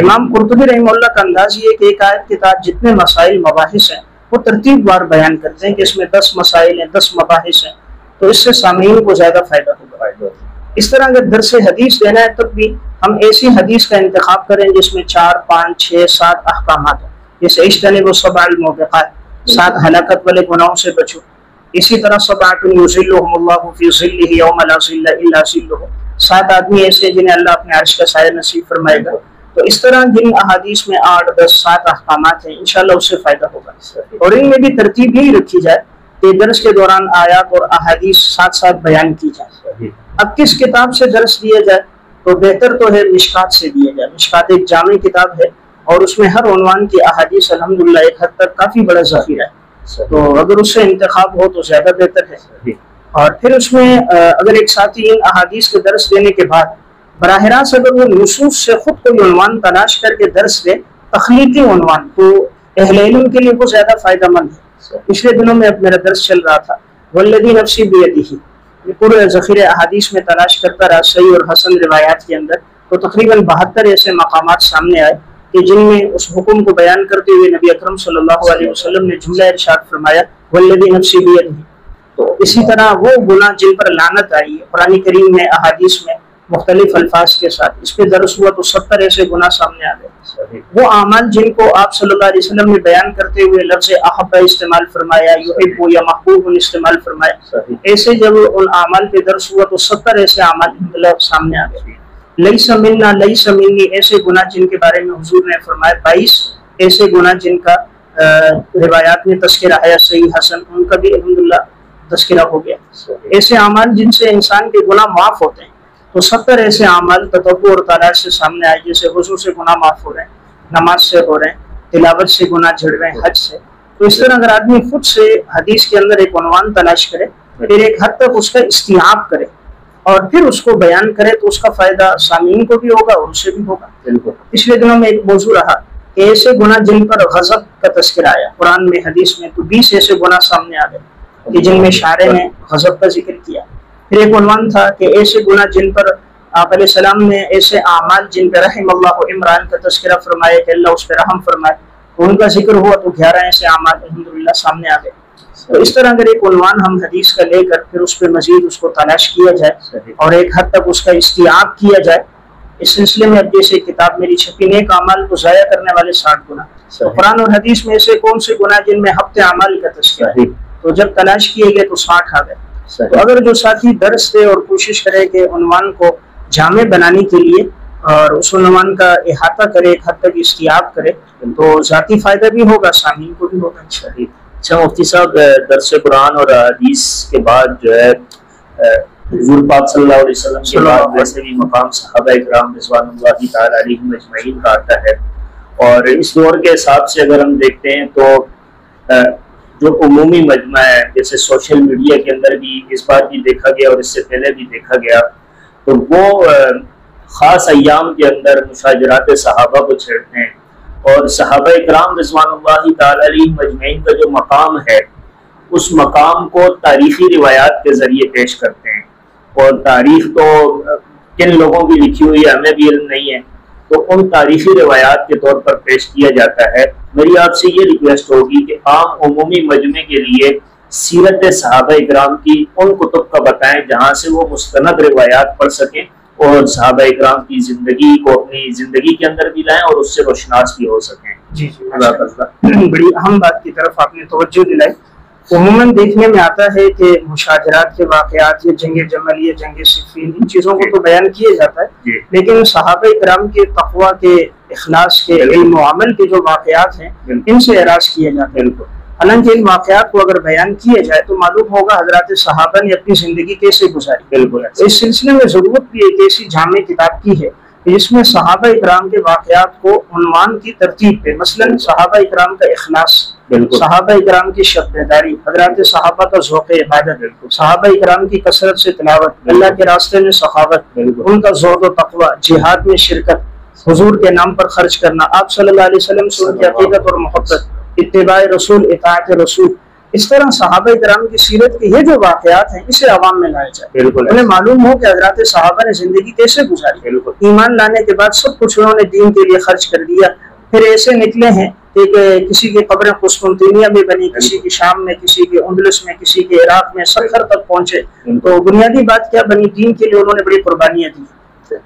امام قرطبی رحمہ اللہ کا انداز یہ کہ ایک آیت کے تحت جتنے مسائل مباحث ہیں وہ ترتیب وار بیان کرتے ہیں کہ اس میں 10 مسائل ہیں، 10 مباحث ہیں، تو اس سے سامعین کو زیادہ فائدہ ہوگا۔ اس طرح اگر درس حدیث دینا ہے تب بھی ہم ایسی حدیث کا انتخاب کریں جس میں 4، 5، 6، 7 احکامات ہیں، جیسے اجتنبوا السبع الموبقات، 7 ہلاکت والے گناہوں سے بچو۔ اسی طرح سبعۃ یظلھم اللہ فی ظلہ یوم لا ظل الا ظلہ، 7 آدمی ایسے جنہیں اللہ اپنے عرش کا سایہ نصیب فرمائے گا۔ تو اس طرح جن احادیث میں 8، 10، 7 احکامات ہیں انشاءاللہ اس سے فائدہ ہوگا، اور ان میں بھی ترتیب یہی رکھی جائے کہ درس کے دوران آیات اور احادیث ساتھ ساتھ بیان کی جائے۔ اب کس کتاب سے درس دیا جائے تو بہتر تو ہے مشکات سے دیا جائے۔ مشکات ایک جامع کتاب ہے اور اس میں ہر عنوان کی احادیث الحمدللہ ایک حد تک کافی بڑا ذخیرہ ہے، تو اگر اس سے انتخاب ہو تو زیادہ بہتر ہے۔ اور پھر اس میں اگر ایک ساتھی ان احادیث کے درس دینے کے بعد براہ راست اگر وہ نصوص سے خود کوئی عنوان تلاش کر کے درس دے، تخلیقی عنوان، تو اہل علم کے لیے وہ زیادہ فائدہ مند ہے۔ پچھلے دنوں میں میرا درس چل رہا تھا، والذی نفسی بیدہ، پورے ذخیرہ احادیث میں تلاش کرتا رہا صحیح اور حسن روایات کے اندر، تو تقریباً 72 ایسے مقامات سامنے آئے کہ جن میں اس حکم کو بیان کرتے ہوئے نبی اکرم صلی اللہ علیہ وسلم نے جملہ ارشاد فرمایا والذی نفسی بیدہ۔ تو اسی طرح وہ گناہ جن پر لعنت آئی ہے قرآن کریم میں، احادیث میں، مختلف الفاظ کے ساتھ، اس پہ درس ہوا تو 70 ایسے گناہ سامنے آ گئے۔ وہ اعمال جن کو آپ صلی اللہ علیہ وسلم نے بیان کرتے ہوئے لفظ احب استعمال فرمایا، یحب یا محبوب استعمال فرمایا، ایسے جب ان اعمال پہ درس ہوا تو 70 ایسے اعمال سامنے آ گئے۔ لیس منا لیس منی ایسے گناہ جن کے بارے میں حضور نے فرمایا، 22 ایسے گناہ جن کا روایات میں تذکرہ ہے صحیح حسن، ان کا بھی الحمدللہ تذکرہ ہو گیا۔ ایسے اعمال جن سے انسان کے گناہ معاف ہوتے ہیں، تو 70 ایسے اعمال تتبع اور تلاش سے سامنے آئے، جیسے وضو سے گناہ معاف ہو رہے ہیں، نماز سے ہو رہے ہیں، تلاوت سے گناہ جھڑ رہے ہیں، حج سے۔ تو اس طرح اگر آدمی خود سے حدیث کے اندر ایک عنوان تلاش کرے، پھر ایک حد تک اس کا استیعاب کرے اور پھر اس کو بیان کرے، تو اس کا فائدہ سامعین کو بھی ہوگا اور اسے بھی ہوگا۔ پچھلے دنوں میں ایک موضوع رہا کہ ایسے گناہ جن پر غضب کا تذکرہ آیا قرآن میں، حدیث میں، تو 20 ایسے گناہ سامنے آ گئے کہ جن میں شارع نے غضب کا ذکر کیا۔ پھر ایک عنوان تھا کہ ایسے گناہ جن پر آپ علیہ السلام نے ایسے اعمال جن پہ رحم اللہ عمران کا تذکرہ فرمایا کہ اللہ اس پہ رحم فرمائے، ان کا ذکر ہوا تو 11 ایسے اعمال الحمدللہ سامنے آ گئے۔ تو اس طرح اگر ایک عنوان ہم حدیث کا لے کر پھر اس پہ مزید اس کو تلاش کیا جائے اور ایک حد تک اس کا استیعاب کیا جائے، اس سلسلے میں اب جیسے کتاب میری چھپی نیک اعمال کو ضائع کرنے والے 60 گناہ، تو قرآن اور حدیث میں ایسے کون سے گناہ جن میں ہفتے اعمال کا تذکرہ ہے، تو جب تلاش کیے گئے تو 60 آ گئے۔ تو اگر جو ساتھی درس دے اور کوشش کرے کہ عنوان کو جامع بنانے کے لیے اور اس عنوان کا احاطہ کرے، ایک حد تک استیعاب کرے، تو ذاتی فائدہ بھی ہوگا، سامعین کو بھی ہوگا۔
اچھا مفتی صاحب، درس قرآن اور حدیث کے بعد جو ہے حضور پاک صلی اللہ علیہ وسلم کے بعد ویسے بھی مقام صحابہ اکرام رضوان اللہ تعالی علیہم اجمعین کا آتا ہے، اور اس دور کے حساب سے اگر ہم دیکھتے ہیں تو جو عمومی مجمع ہے، جیسے سوشل میڈیا کے اندر بھی اس بار بھی دیکھا گیا اور اس سے پہلے بھی دیکھا گیا، تو وہ خاص ایام کے اندر مشاجرات صحابہ کو چھیڑتے ہیں، اور صحابہ اکرام رضوان اللہ تعالی علیہم اجمعین کا جو مقام ہے، اس مقام کو تاریخی روایات کے ذریعے پیش کرتے ہیں، اور تاریخ تو کن لوگوں کی لکھی ہوئی ہے ہمیں بھی علم نہیں ہے، تو ان تاریخی روایات کے طور پر پیش کیا جاتا ہے۔ میری آپ سے یہ ریکویسٹ ہوگی کہ عام عمومی مجمع کے لیے سیرت صحابہ اکرام کی ان کتب کا بتائیں جہاں سے وہ مستند روایات پڑھ سکیں اور صحابہ اکرام کی زندگی کو اپنی زندگی کے اندر بھی لائیں اور اس سے روشناس بھی ہو سکیں۔
جی بڑی اہم بات کی طرف آپ نے توجہ دلائی۔ عموماً دیکھنے میں آتا ہے کہ مشاجرات کے واقعات، یا جنگ جمل یا جنگ صفین، ان چیزوں کو تو بیان کیا جاتا ہے، لیکن صحابہ اکرام کے تقویٰ کے، اخلاص کے، علم و عمل کے جو واقعات ہیں ان سے اعراض کیا جاتا ہے۔ حالانکہ ان واقعات کو اگر بیان کیا جائے تو معلوم ہوگا حضرات صحابہ نے اپنی زندگی کیسے گزاری۔ اس سلسلے میں ضرورت بھی ایک ایسی جامع کتاب کی ہے جس میں صحابہ اکرام کے واقعات کو عنوان کی ترتیب پہ، مثلا صحابہ اکرام کا اخلاص، صحابہ اکرام کی شب بیداری، حضرات صحابہ کا ذوق عبادت، صحابہ اکرام کی کثرت سے تلاوت، اللہ کے راستے میں سخاوت، ان کا زہد و تقوی، جہاد میں شرکت، حضور کے نام پر خرچ کرنا، آپ صلی اللہ علیہ وسلم سے ان کی عقیدت اور محبت، اتباع رسول، اطاعت رسول۔ اس طرح صحابہ کرام کی سیرت کے یہ جو واقعات ہیں اسے عوام میں لائے جائے، انہیں معلوم ہو کہ حضرات صحابہ نے زندگی کیسے گزاری، ایمان لانے کے بعد سب کچھ انہوں نے دین کے لیے خرچ کر دیا، پھر ایسے نکلے ہیں کہ کسی کی قبریں قسطنطنیہ میں بنی، کسی کی شام میں، کسی کے اندلس میں، کسی کے عراق میں، سخر تک پہنچے، تو بنیادی بات کیا بنی، دین کے لیے انہوں نے بڑی قربانیاں دی۔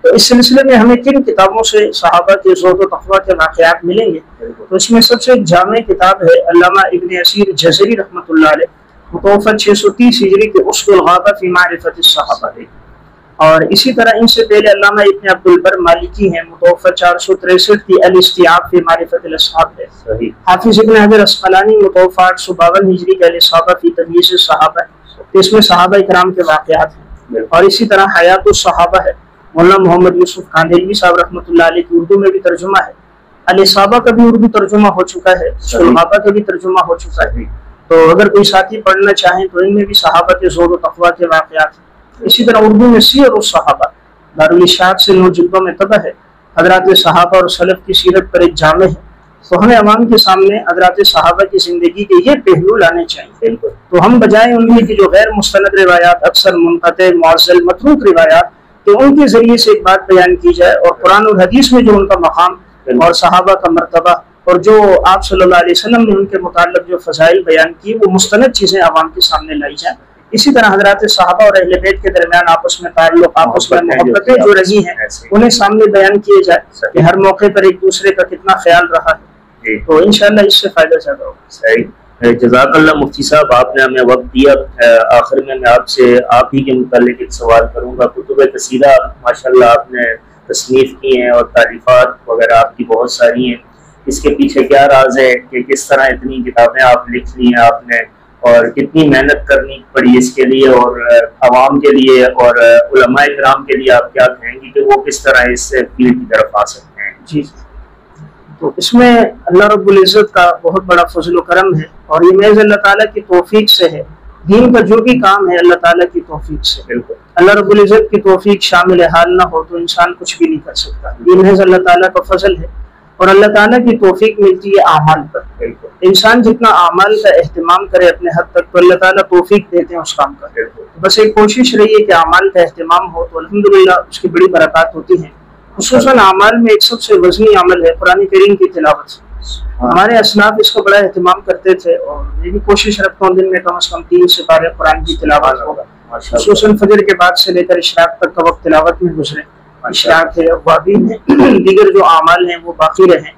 تو اس سلسلے میں ہمیں کن کتابوں سے صحابہ کے زہد و تقویٰ کے واقعات ملیں گے؟ تو اس میں سب سے جامع کتاب ہے علامہ ابن اسیر جزری رحمۃ اللہ علیہ، متوفی 630 ہجری کے اصل الغابہ فی معرفت الصحابہ ہے، اور اسی طرح ان سے پہلے علامہ ابن عبد البر مالکی ہیں، متوفی 463 کی الاستیعاب فی معرفت الاصحاب ہے، حافظ ابن حجر اسقلانی متوفی 852 ہجری کے الاصابہ فی تمییز الصحابہ ہے، اس میں صحابہ کرام کے واقعات ہیں، اور اسی طرح حیات الصحابہ ہے، مولانا محمد یوسف کاندھلوی صاحب رحمۃ اللہ علیہ کی اردو میں بھی ترجمہ ہے، الاصابہ کا بھی اردو ترجمہ ہو چکا ہے، صحابہ کا بھی ترجمہ ہو چکا ہے، تو اگر کوئی ساتھی پڑھنا چاہیں تو ان میں بھی صحابہ کے زہد و تقویٰ کے واقعات ہیں۔ اسی طرح اردو میں سیر الصحابہ دارالاشاعت سے 9 جلدوں میں طبع ہے، حضرات صحابہ اور سلف کی سیرت پر ایک جامع ہے، تو ہمیں عوام کے سامنے حضرات صحابہ کی زندگی کے یہ پہلو لانے چاہیے، تو ہم بجائے ان کی جو غیر مستند روایات، اکثر منقطع، معزل، متروک روایات، کہ ان کے ذریعے سے ایک بات بیان کی جائے، اور قرآن اور حدیث میں جو ان کا مقام اور صحابہ کا مرتبہ اور جو آپ صلی اللہ علیہ وسلم نے ان کے متعلق جو فضائل بیان کی، وہ مستند چیزیں عوام کے سامنے لائی جائیں، اسی طرح حضرات صحابہ اور اہل بیت کے درمیان آپس میں تعلق، آپس میں محبتیں جو رہی ہیں انہیں سامنے بیان کیے جائے کہ ہر موقع پر ایک دوسرے کا کتنا خیال رہا ہے، تو انشاءاللہ اس سے فائدہ زیادہ ہوگا۔
صحیح، جزاک اللہ مفتی صاحب، آپ نے ہمیں وقت دیا۔ آخر میں آپ سے آپ ہی کے متعلق ایک سوال کروں گا۔ کتب قصیدہ ماشاءاللہ آپ نے تصنیف کی ہیں اور تعریفات وغیرہ آپ کی بہت ساری ہیں، اس کے پیچھے کیا راز ہے کہ کس طرح اتنی کتابیں آپ لکھ لی ہیں آپ نے، اور کتنی محنت کرنی پڑی اس کے لیے، اور عوام کے لیے اور علماء کرام کے لیے آپ کیا کہیں گی کہ وہ کس طرح اس فیلڈ کی طرف آ سکتے ہیں؟
جی، تو اس میں اللہ رب العزت کا بہت بڑا فضل و کرم ہے، اور یہ محض اللہ تعالیٰ کی توفیق سے ہے۔ دین کا جو بھی کام ہے اللہ تعالیٰ کی توفیق سے، بالکل اللہ رب العزت کی توفیق شامل حال نہ ہو تو انسان کچھ بھی نہیں کر سکتا۔ یہ محض اللہ تعالیٰ کا فضل ہے، اور اللہ تعالیٰ کی توفیق ملتی ہے اعمال پر۔ انسان جتنا اعمال کا اہتمام کرے اپنے حد تک تو اللہ تعالیٰ توفیق دیتے ہیں اس کام کا۔ بس ایک کوشش رہی ہے کہ اعمال کا اہتمام ہو تو الحمدللہ اس کی بڑی برکات ہوتی ہیں۔ خصوصاً اعمال میں ایک سب سے وزنی عمل ہے قرآن کریم کی تلاوت۔ ہمارے اسلاف اس کا بڑا اہتمام کرتے تھے، اور میں بھی کوشش رکھتا ہوں دن میں کم از کم 3 سے 12 قرآن کی تلاوت ہوگا، خصوصاً فجر کے بعد سے لے کر اشراق تک کا وقت تلاوت میں گزرے۔ اشراق ہے، اوابین ہے، دیگر جو اعمال ہیں وہ باقی رہیں،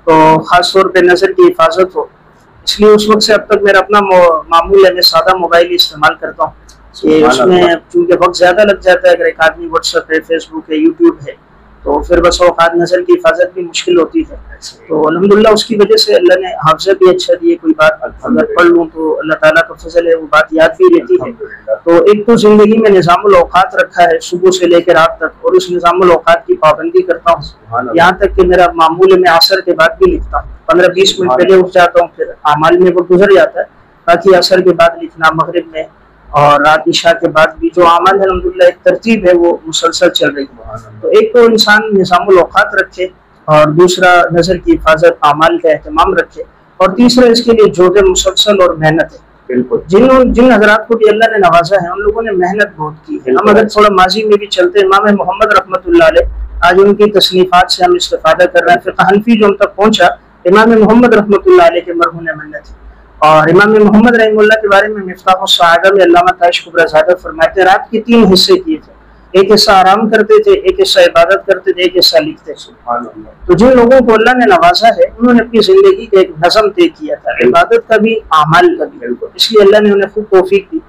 تو خاص طور پہ نظر کی حفاظت ہو۔ اس لیے اس وقت سے اب تک میرا اپنا معمول ہے، میں سادہ موبائل استعمال کرتا ہوں کہ اس میں چونکہ وقت زیادہ لگ جاتا ہے، اگر ایک آدمی واٹس ایپ ہے، فیس بک ہے، یوٹیوب ہے، تو پھر بس اوقات نظر کی حفاظت بھی مشکل ہوتی ہے۔ تو الحمدللہ اس کی وجہ سے اللہ نے حافظہ بھی اچھا دیے، کوئی بات اگر پڑھ لوں تو اللہ تعالیٰ کا فضل ہے وہ بات یاد بھی رہتی ہے۔ تو ایک تو زندگی میں نظام الاوقات رکھا ہے صبح سے لے کر رات تک، اور اس نظام الاوقات کی پابندی کرتا ہوں، یہاں تک کہ میرا معمول میں عصر کے بعد بھی لکھتا ہوں، 15-20 منٹ پہلے اٹھ جاتا ہوں، پھر اعمال میں وقت گزر جاتا ہے، باقی عصر کے بعد لکھنا، مغرب میں اور رات عشاء کے بعد بھی جو عمل ہے الحمدللہ ایک ترتیب ہے وہ مسلسل چل رہی ہے۔ تو ایک تو انسان نظام الاوقات رکھے، اور دوسرا نظر کی حفاظت، اعمال کا اہتمام رکھے، اور تیسرا اس کے لیے جہد مسلسل اور محنت ہے۔ بالکل جن حضرات کو بھی اللہ نے نوازا ہے ان لوگوں نے محنت بہت کی ہے۔ ہم اگر تھوڑا ماضی میں بھی چلتے، امام محمد رحمۃ اللہ علیہ، آج ان کی تصنیفات سے ہم استفادہ کر رہے ہیں۔ فقہ حنفی جو ہم تک پہنچا امام محمد رحمۃ اللہ علیہ کے مرہون منت ہے، اور امام محمد رحمہ اللہ کے بارے میں مفتاح السعادہ میں علامہ طائش کبریزادہ فرماتے ہیں رات کے 3 حصے کیے تھے، ایک حصہ آرام کرتے تھے، ایک حصہ عبادت کرتے تھے، ایک حصہ لکھتے تھے۔ تو جن لوگوں کو اللہ نے نوازا ہے انہوں نے اپنی زندگی کا ایک نظم طے کیا تھا، عبادت کا بھی اعمال کا بھی، اس لیے اللہ نے انہیں خوب توفیق دی۔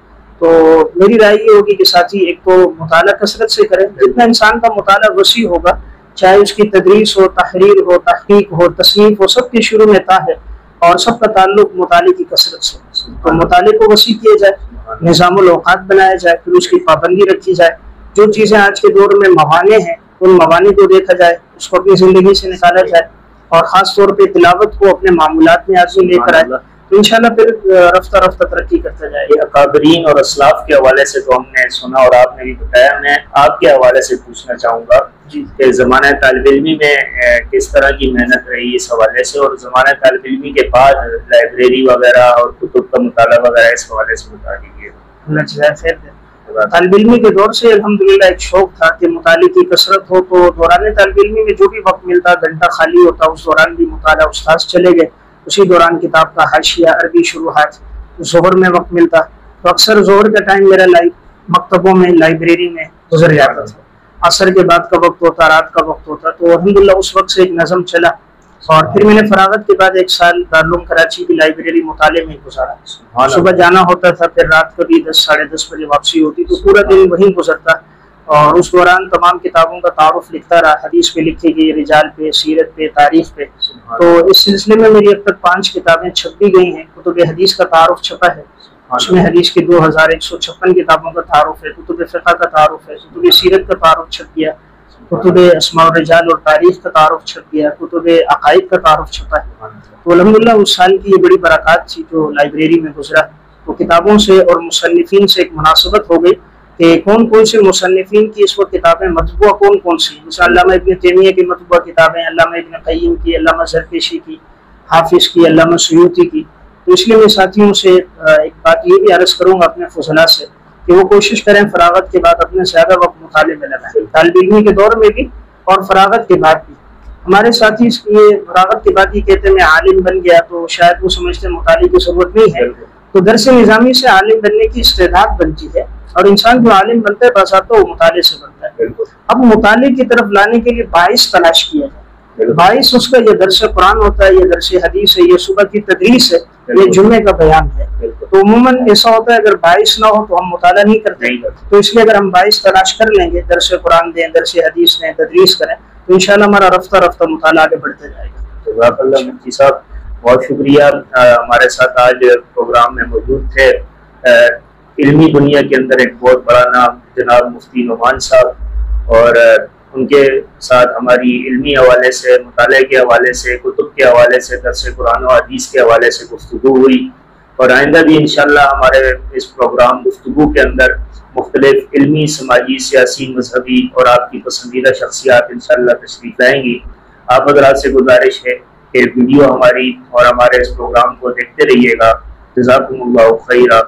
تو میری رائے یہ ہوگی کہ ساتھی ایک تو مطالعہ کثرت سے کریں، جتنا انسان کا مطالعہ وسیع ہوگا، چاہے اس کی تدریس ہو، تحریر ہو، تحقیق ہو، تصنیف ہو، سب کے شروع میں تا ہے، اور سب کا تعلق مطالعے کی کثرت سے۔ تو مطالعے کو وسیع کیا جائے، نظام الاوقات بنایا جائے، پھر اس کی پابندی رکھی جائے، جو چیزیں آج کے دور میں موانع ہیں ان موانع کو دیکھا جائے، اس کو اپنی زندگی سے نکالا جائے، اور خاص طور پہ تلاوت کو اپنے معمولات میں آدمی لے کر آئے، تو انشاءاللہ پھر رفتہ رفتہ ترقی کرتا جائے۔
یہ اکابرین اور اسلاف کے حوالے سے تو ہم نے سنا اور آپ نے بھی بتایا، میں آپ کے حوالے سے پوچھنا چاہوں گا کہ زمانہ طالب علمی میں کس طرح کی محنت رہی اس حوالے سے، اور زمانہ طالب علمی کے بعد لائبریری وغیرہ اور کتب کا مطالعہ وغیرہ اس حوالے سے بتا دیجیے۔
اللہ جزائے خیر دے۔ طالب علمی کے دور سے الحمدللہ ایک شوق تھا کہ مطالعے کی کثرت ہو، تو دوران طالب علمی میں جو بھی وقت ملتا، گھنٹہ خالی ہوتا، اس دوران بھی مطالعہ، استاذ چلے گئے اسی دوران کتاب کا حاشیہ، عربی شروحات، ظہر میں وقت ملتا تو اکثر ظہر کا ٹائم میرا مکتبوں میں، لائبریری میں گزر جاتا تھا، عصر کے بعد کا وقت ہوتا، رات کا وقت ہوتا، تو الحمدللہ اس وقت سے ایک نظم چلا، اور پھر میں نے فراغت کے بعد 1 سال دارالعلوم کراچی کی لائبریری مطالعے میں گزارا۔ صبح جانا ہوتا تھا، پھر رات کو بھی 10 ساڑھے 10 بجے واپسی ہوتی، تو پورا دن وہیں گزرتا، اور اس دوران تمام کتابوں کا تعارف لکھتا رہا، حدیث پہ لکھی گئی، رجال پہ، سیرت پہ، تاریخ پہ۔ تو اس سلسلے میں میری اب تک 5 کتابیں چھپ بھی گئی ہیں۔ کتب حدیث کا تعارف چھپا ہے، اس میں حدیث کی 2156 کتابوں کا تعارف ہے، کتب فقہ کا تعارف ہے، کتب سیرت کا تعارف چھپ گیا، کتب اسماء الرجال اور تاریخ کا تعارف چھپ گیا، کتب عقائد کا تعارف چھپا ہے۔ تو الحمدللہ اس سال کی یہ بڑی برکات تھی جو لائبریری میں گزرا، تو کتابوں سے اور مصنفین سے ایک مناسبت ہو گئی کہ کون کون سے مصنفین کی اس وقت کتابیں مطبوعہ کون کون سی، مثلا علامہ ابن تیمیہ کی مطبوعہ کتابیں، علامہ ابن قیم کی، علامہ زرکشی کی، حافظ کی، علامہ سیوطی کی۔ تو اس لیے میں ساتھیوں سے ایک بات یہ بھی عرض کروں گا اپنے فضلاء سے کہ وہ کوشش کریں فراغت کے بعد اپنے زیادہ وقت مطالعے میں لگائیں، طالب علمی کے دور میں بھی اور فراغت کے بعد بھی۔ ہمارے ساتھی یہ فراغت کے بعد یہ کہتے ہیں میں عالم بن گیا، تو شاید وہ سمجھتے ہیں مطالعے کی ضرورت نہیں ہے، تو درس نظامی سے عالم بننے کی استعداد بنتی ہے، اور انسان جو عالم بنتا ہے بس آتا وہ مطالعے سے بنتا ہے۔ اب مطالعے کی طرف لانے کے لیے باعث تلاش کیا جائے، باعث اس کا یہ درس قرآن ہوتا ہے، یہ درس حدیث ہے، یہ صبح کی تدریس ہے، یہ جمعے کا بیان ہے۔ تو عموماً ایسا ہوتا ہے اگر باعث نہ ہو تو ہم مطالعہ نہیں کرتے، تو اس لیے اگر ہم باعث تلاش کر لیں گے، درس قرآن دیں، درس حدیث دیں، تدریس کریں، تو انشاءاللہ ہمارا رفتہ رفتہ مطالعہ آگے بڑھتے جائے گا۔
جزاک اللہ مفتی صاحب، بہت شکریہ ہمارے ساتھ آج پروگرام میں موجود تھے۔ علمی دنیا کے اندر ایک بہت بڑا نام جناب مفتی نعمان صاحب، اور ان کے ساتھ ہماری علمی حوالے سے، مطالعے کے حوالے سے، کتب کے حوالے سے، درس قرآن و حدیث کے حوالے سے گفتگو ہوئی، اور آئندہ بھی انشاءاللہ ہمارے اس پروگرام گفتگو کے اندر مختلف علمی، سماجی، سیاسی، مذہبی اور آپ کی پسندیدہ شخصیات انشاءاللہ تشریف لائیں گی۔ آپ حضرات سے گزارش ہے کہ ویڈیو ہماری اور ہمارے اس پروگرام کو دیکھتے رہیے گا۔ جزاکم اللہ خیرہ۔